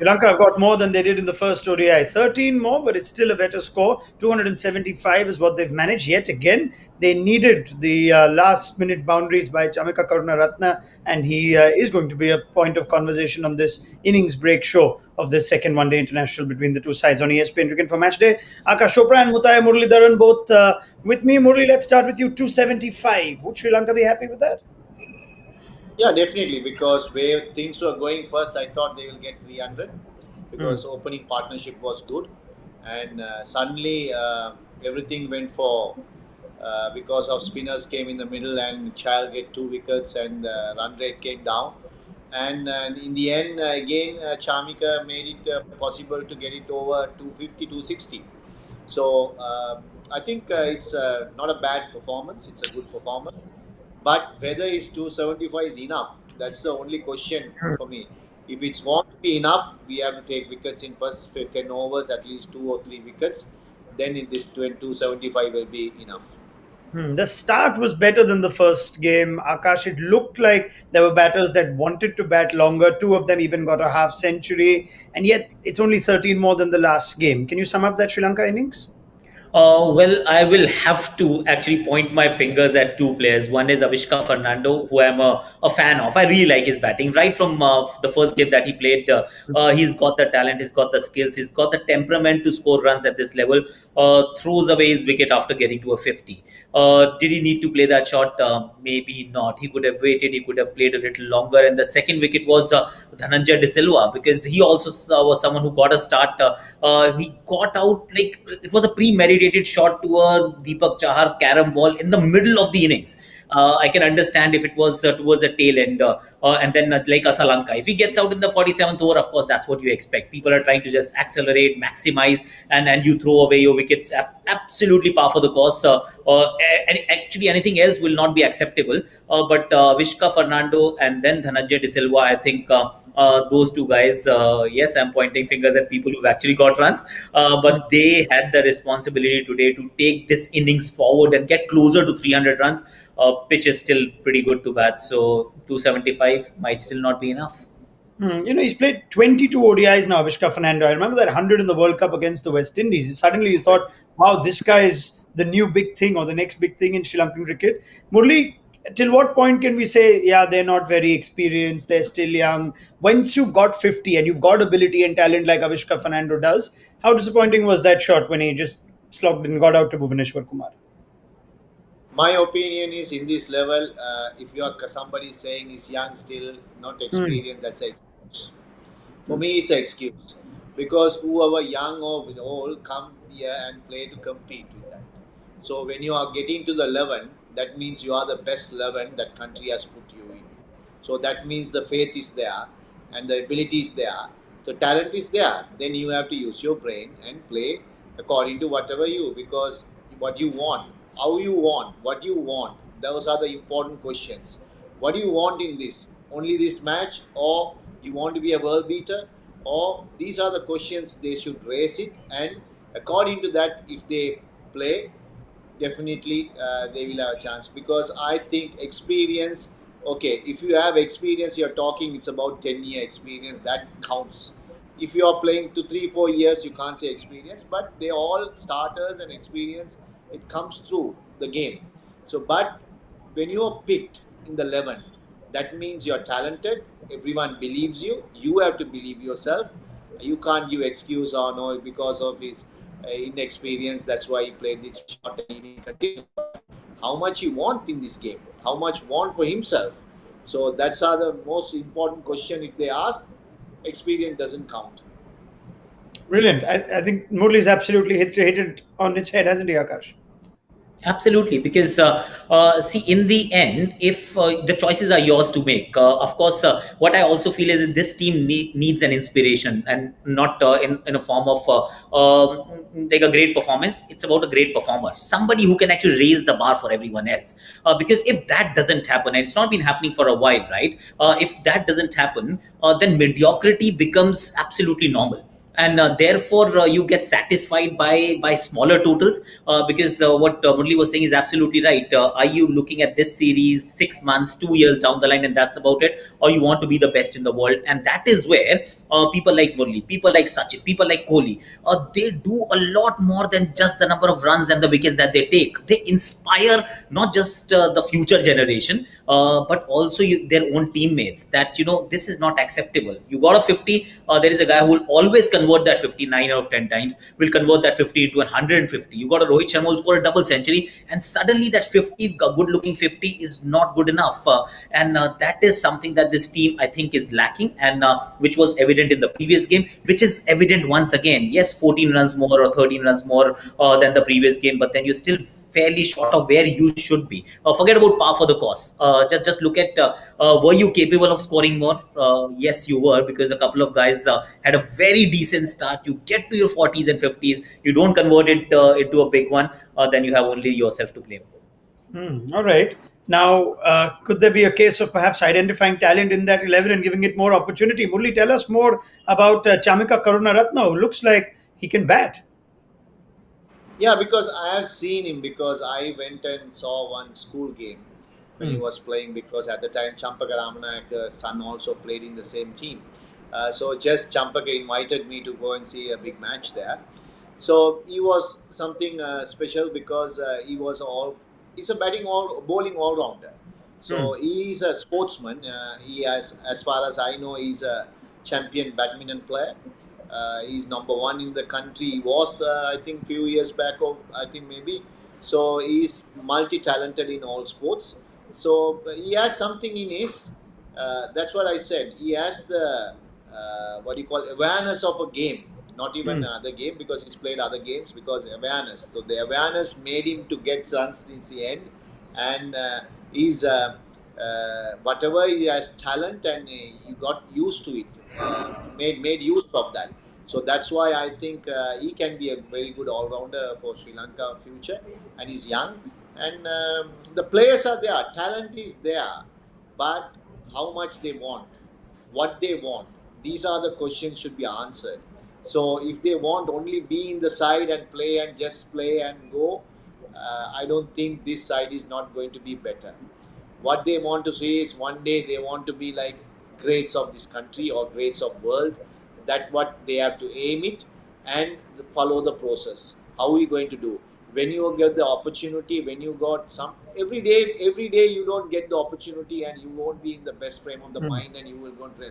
Sri Lanka have got more than they did in the first ODI. 13 more, but it's still a better score. 275 is what they've managed. Yet again, they needed the last minute boundaries by Chamika Karunaratne, and he is going to be a point of conversation on this innings break show of the second one day international between the two sides on ESPN Cricket for Match Day. Aakash Chopra and Muralidaran both with me. Murali, let's start with you. 275. Would Sri Lanka be happy with that? Yeah, definitely. Because where things were going first, I thought they will get 300 because opening partnership was good, and suddenly everything went for because of spinners came in the middle and Chahal get 2 wickets and run rate came down. And in the end, again, Chamika made it possible to get it over 250, 260. So I think it's not a bad performance. It's a good performance. But whether it's 275 is enough, that's the only question for me. If it's want to be enough, we have to take wickets in first 10 overs, at least 2 or 3 wickets. Then in this 275 will be enough. The start was better than the first game. Akash, it looked like there were batters that wanted to bat longer. Two of them even got a half century, and yet it's only 13 more than the last game. Can you sum up that Sri Lanka innings? Well, I will have to actually point my fingers at two players. One is Avishka Fernando, who I'm a fan of. I really like his batting. Right from the first game that he played, he's got the talent, he's got the skills, he's got the temperament to score runs at this level. Throws away his wicket after getting to a 50. Did he need to play that shot? Maybe not. He could have waited, he could have played a little longer. And the second wicket was Dhananjay De Silva, because he also was someone who got a start. He got out like it was a premeditated shot to a Deepak Chahar carom ball in the middle of the innings. I can understand if it was towards the tail end, and then like Asalanka. If he gets out in the 47th over, of course, that's what you expect. People are trying to just accelerate, maximize, and you throw away your wickets. Absolutely par for the course. And actually, anything else will not be acceptable. But Vishka Fernando and then Dhananjay De Silva, I think. Those two guys, yes, I'm pointing fingers at people who've actually got runs, but they had the responsibility today to take this innings forward and get closer to 300 runs. Pitch is still pretty good to bat, so 275 might still not be enough. He's played 22 ODIs now, Vishka Fernando. I remember that 100 in the World Cup against the West Indies. Suddenly you thought, wow, this guy is the new big thing or the next big thing in Sri Lankan cricket. Murli, till what point can we say, yeah, they're not very experienced, they're still young? Once you've got 50 and you've got ability and talent like Avishka Fernando does, how disappointing was that shot when he just slogged and got out to Bhuvaneshwar Kumar? My opinion is in this level, if you are somebody saying is young still, not experienced, that's an excuse. For me, it's an excuse because whoever young or old come here and play to compete with that. So when you are getting to the 11, that means you are the best 11 that country has put you in. So that means the faith is there and the ability is there. The talent is there. Then you have to use your brain and play according to whatever because what you want, how you want, what you want. Those are the important questions. What do you want in this? Only this match, or you want to be a world beater? Or these are the questions they should raise it, and according to that, if they play, definitely they will have a chance. Because I think experience. Okay, if you have experience, you're talking. It's about 10-year experience that counts. If you are playing to 3-4 years, you can't say experience, but they all starters and experience. It comes through the game. So, but when you are picked in the 11, that means you're talented. Everyone believes you. You have to believe yourself. You can't give excuse or no because of his inexperience. That's why he played this shot and he didn't continue. How much he want in this game? How much want for himself? So that's the most important question. If they ask, experience doesn't count. Brilliant. I think Murli's absolutely hit it on its head, hasn't he, Akash? Absolutely, because see, in the end, if the choices are yours to make, of course, what I also feel is that this team needs an inspiration and not in a form of like a great performance. It's about a great performer, somebody who can actually raise the bar for everyone else. Because if that doesn't happen, and it's not been happening for a while, right? If that doesn't happen, then mediocrity becomes absolutely normal. and therefore you get satisfied by smaller totals, because what Murli was saying is absolutely right. Are you looking at this series 6 months, 2 years down the line, and that's about it, or you want to be the best in the world? And that is where people like Murli, people like Sachin, people like Kohli, they do a lot more than just the number of runs and the wickets that they take. They inspire not just the future generation, but also their own teammates, that this is not acceptable. You got a 50, there is a guy who will always convert that 59 out of 10 times, will convert that 50 into 150. You got a Rohit Sharma who scored a double century, and suddenly that 50, good looking 50, is not good enough. And that is something that this team, I think, is lacking, and which was evident in the previous game, which is evident once again. Yes, 14 runs more or 13 runs more than the previous game, but then you're still fairly short of where you should be. Forget about par for the course. Just look at, were you capable of scoring more? Yes, you were, because a couple of guys had a very decent start. You get to your 40s and 50s, you don't convert it into a big one, then you have only yourself to blame. All right. Now, could there be a case of perhaps identifying talent in that 11 and giving it more opportunity? Murli, tell us more about Chamika Karunaratne, who looks like he can bat. Yeah, because I have seen him, because I went and saw one school game when he Hmm. was playing, because at the time Champaka Ramanayaka's son also played in the same team. So just Champaka invited me to go and see a big match there. So he was something special, because he's a bowling all rounder. Hmm. So he is a sportsman. He has, as far as I know, he's a champion badminton player. He's number one in the country. He was, I think, few years back, or I think maybe. So he's multi-talented in all sports. So he has something in his. That's what I said. He has the what do you call, awareness of a game, not even Hmm. other game, because he's played other games, because awareness. So the awareness made him to get runs in the end, and he's whatever he has talent, and he got used to it, made use of that. So that's why I think he can be a very good all rounder for Sri Lanka future, and he's young, and the players are there, talent is there, but how much they want, what they want, these are the questions should be answered. So if they want only be in the side and play and just play and go, I don't think this side is not going to be better. What they want to see is one day they want to be like greats of this country or greats of world. That what they have to aim it, and follow the process. How are you going to do? When you get the opportunity, when you got some, every day you don't get the opportunity, and you won't be in the best frame of the Hmm. mind, and you will go to,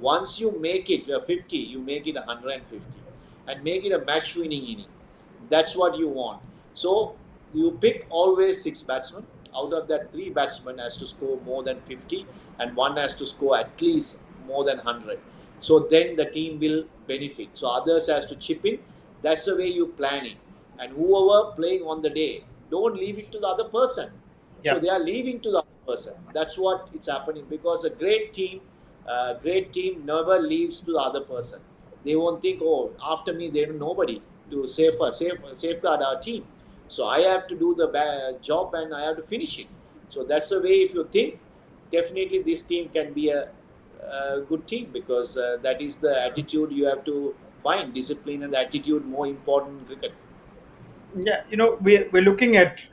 once you make it 50, you make it 150, and make it a match winning inning. That's what you want. So you pick always six batsmen. Out of that, three batsmen has to score more than 50, and one has to score at least more than 100. So then the team will benefit. So others has to chip in. That's the way you plan it. And whoever playing on the day, don't leave it to the other person. So Yeah. they are leaving to the other person. That's what it's happening, because a great team never leaves to the other person. They won't think, oh, after me there is nobody to safeguard our team. So I have to do the job, and I have to finish it. So that's the way. If you think, definitely this team can be a good team, because that is the attitude you have to find. Discipline and attitude more important in cricket. Yeah, we're looking at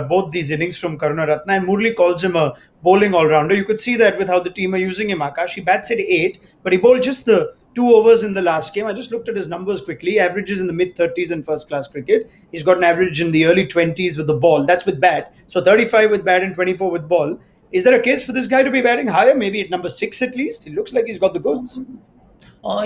both these innings from Karunaratne, and Murli calls him a bowling all rounder. You could see that with how the team are using him. Akash, he bats at 8, but he bowled just the 2 overs in the last game. I just looked at his numbers quickly. Averages in the mid 30s in first class cricket. He's got an average in the early 20s with the ball. That's with bat. So 35 with bat and 24 with ball. Is there a case for this guy to be batting higher? Maybe at number 6 at least. He looks like he's got the goods.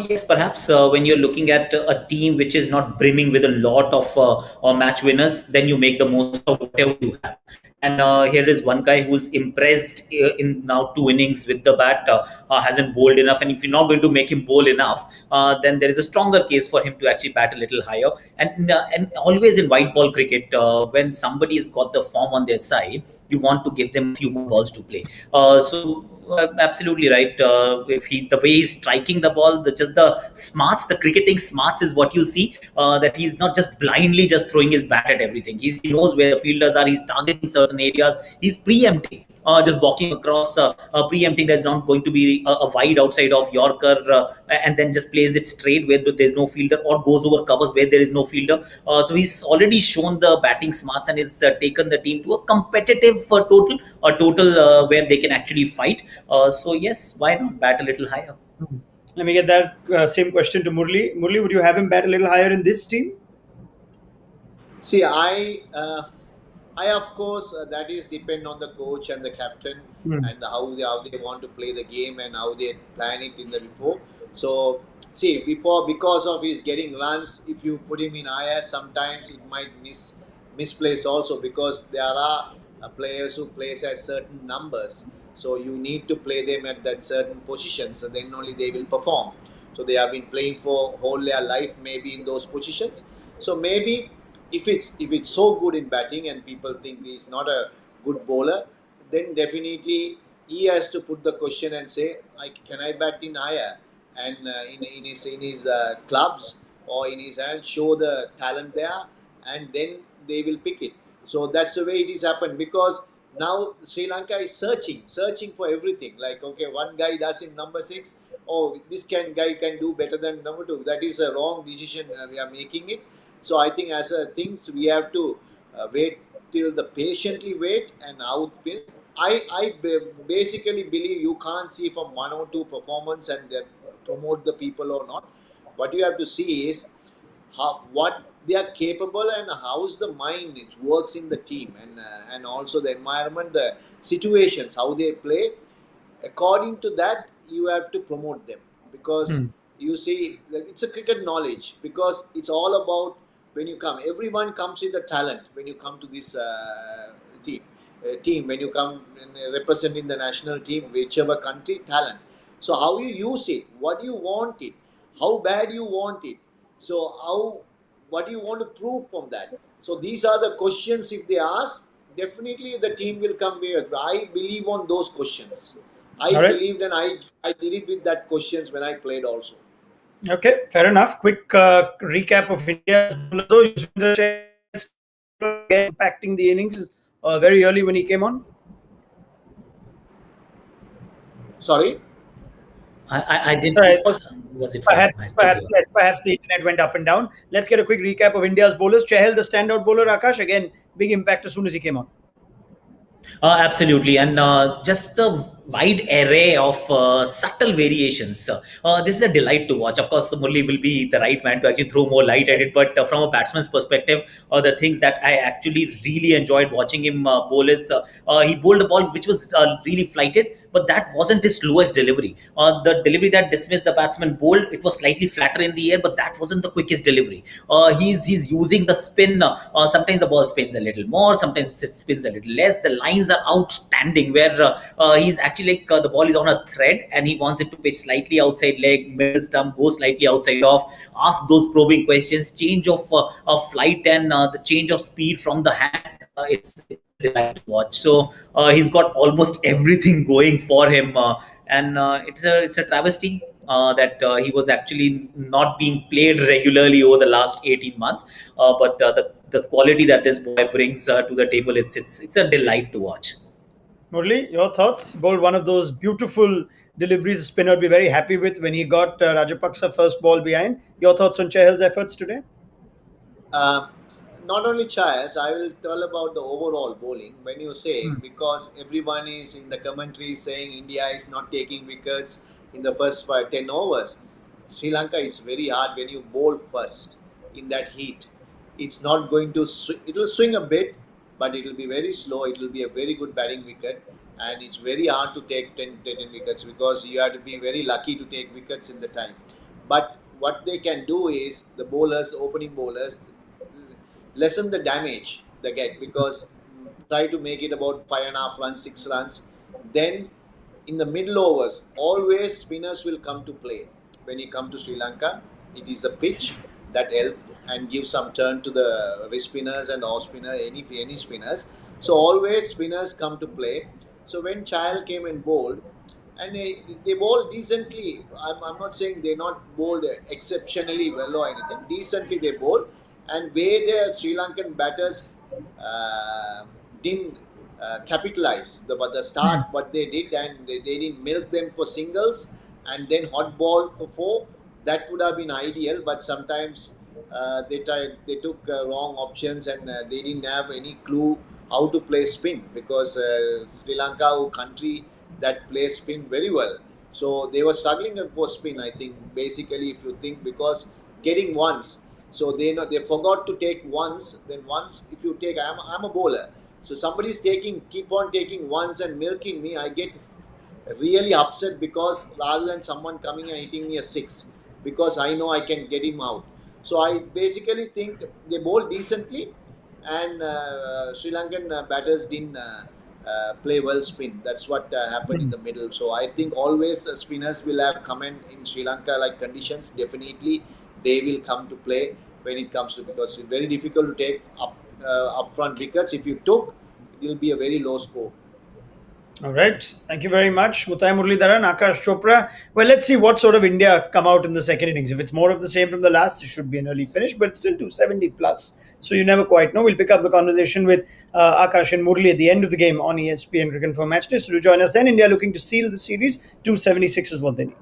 Yes, perhaps when you're looking at a team which is not brimming with a lot of match winners, then you make the most of whatever you have. And here is one guy who's impressed in now two innings with the bat, hasn't bowled enough. And if you're not going to make him bowl enough, then there is a stronger case for him to actually bat a little higher. And always in white ball cricket, when somebody's got the form on their side, you want to give them a few more balls to play. So absolutely right. If he, the way he's striking the ball, just the smarts, the cricketing smarts is what you see. That he's not just blindly just throwing his bat at everything. He knows where the fielders are. He's targeting certain areas. He's preempting. just walking across, preempting there's not going to be a wide outside of Yorker, and then just plays it straight where there's no fielder, or goes over covers where there is no fielder. So he's already shown the batting smarts, and has taken the team to a competitive total where they can actually fight. So yes, why not bat a little higher? Let me get that same question to Murli. Murli, would you have him bat a little higher in this team? See, I of course that is depend on the coach and the captain Hmm. and how they want to play the game and how they plan it in the before. So see, before because of his getting runs, if you put him in IS, sometimes it might misplace also because there are players who plays at certain numbers. So you need to play them at that certain position. So then only they will perform. So they have been playing for whole their life maybe in those positions. So maybe if it's so good in batting and people think he's not a good bowler, then definitely he has to put the question and say, can I bat in higher and in his clubs or in his hand show the talent there, and then they will pick it. So that's the way it is happened because now Sri Lanka is searching for everything. Like okay, one guy does in number six. Oh, this guy can do better than number two. That is a wrong decision we are making it. So I think as a things we have to wait till the patiently wait and out. Basically believe you can't see from one or two performance and then promote the people or not. What you have to see is how what they are capable and how is the mind it works in the team, and also the environment, the situations, how they play. According to that you have to promote them because Hmm. you see it's a cricket knowledge because it's all about when you come everyone comes with a talent when you come to this team when you come and representing the national team whichever country talent. So how you use it, what you want it, how bad you want it, so how what do you want to prove from that. So these are the questions if they ask, definitely the team will come here. I believe on those questions. I All right. believed and I did it with that questions when I played also. Okay, fair enough. Quick recap of India's bowler, though. Yuzvendra Chahal again impacting the innings very early when he came on. Sorry, I did. All right. because Was it from my Perhaps, perhaps, okay? yes, perhaps the internet went up and down. Let's get a quick recap of India's bowlers. Chahal, the standout bowler, Akash, again, big impact as soon as he came on. Absolutely, and just the wide array of subtle variations. This is a delight to watch. Of course, Murli will be the right man to actually throw more light at it. But from a batsman's perspective, the things that I actually really enjoyed watching him bowl is he bowled a ball which was really flighted, but that wasn't his slowest delivery. The delivery that dismissed the batsman bowled, it was slightly flatter in the air, but that wasn't the quickest delivery. He's using the spin. Sometimes the ball spins a little more, sometimes it spins a little less. The lines are outstanding where he's actually like the ball is on a thread and he wants it to pitch slightly outside leg, middle stump, go slightly outside off, ask those probing questions, change of flight, and the change of speed from the hand. It's a delight to watch. So he's got almost everything going for him, and it's a travesty that he was actually not being played regularly over the last 18 months. But the quality that this boy brings to the table, it's a delight to watch. Murli, your thoughts? He bowled one of those beautiful deliveries a spinner would be very happy with when he got Rajapaksa first ball behind. Your thoughts on Chahal's efforts today? Um, not only Childs, I will tell about the overall bowling. When you say, Hmm. because everyone is in the commentary saying India is not taking wickets in the first 10 overs, Sri Lanka is very hard when you bowl first in that heat. It's not going to, it will swing a bit, but it will be very slow. It will be a very good batting wicket. And it's very hard to take 10 wickets because you have to be very lucky to take wickets in the time. But what they can do is the bowlers, the opening bowlers, lessen the damage they get because try to make it about 5.5 runs, 6 runs. Then in the middle overs, always spinners will come to play. When you come to Sri Lanka, it is the pitch that help and give some turn to the wrist spinners and off spinner, any spinners. So always spinners come to play. So when Chahal came and bowled, and they bowl decently. I'm not saying they're not bowled exceptionally well or anything. Decently they bowl, and where the Sri Lankan batters uh, didn't capitalize but the start what they did, and they didn't milk them for singles and then hot ball for four. That would have been ideal, but sometimes they took wrong options, and they didn't have any clue how to play spin, because Sri Lanka, a country that plays spin very well, so they were struggling for spin. I think basically, if you think, because getting ones, so they forgot to take ones. Then once, if you take, I'm a bowler, so somebody's keep on taking ones and milking me, I get really upset, because rather than someone coming and hitting me a six, because I know I can get him out. So I basically think they bowled decently, and Sri Lankan batters didn't play well spin. That's what happened in the middle. So I think always spinners will have come in Sri Lanka like conditions. Definitely they will come to play when it comes to, because it's very difficult to take upfront wickets. If you took, it will be a very low score. All right. Thank you very much, Mutai Muralidaran, Aakash Chopra. Well, let's see what sort of India come out in the second innings. If it's more of the same from the last, it should be an early finish, but it's still 270 plus. So you never quite know. We'll pick up the conversation with Aakash and Murali at the end of the game on ESPN Cricket for Match Day. So do join us then. India looking to seal the series. 276 is what they need.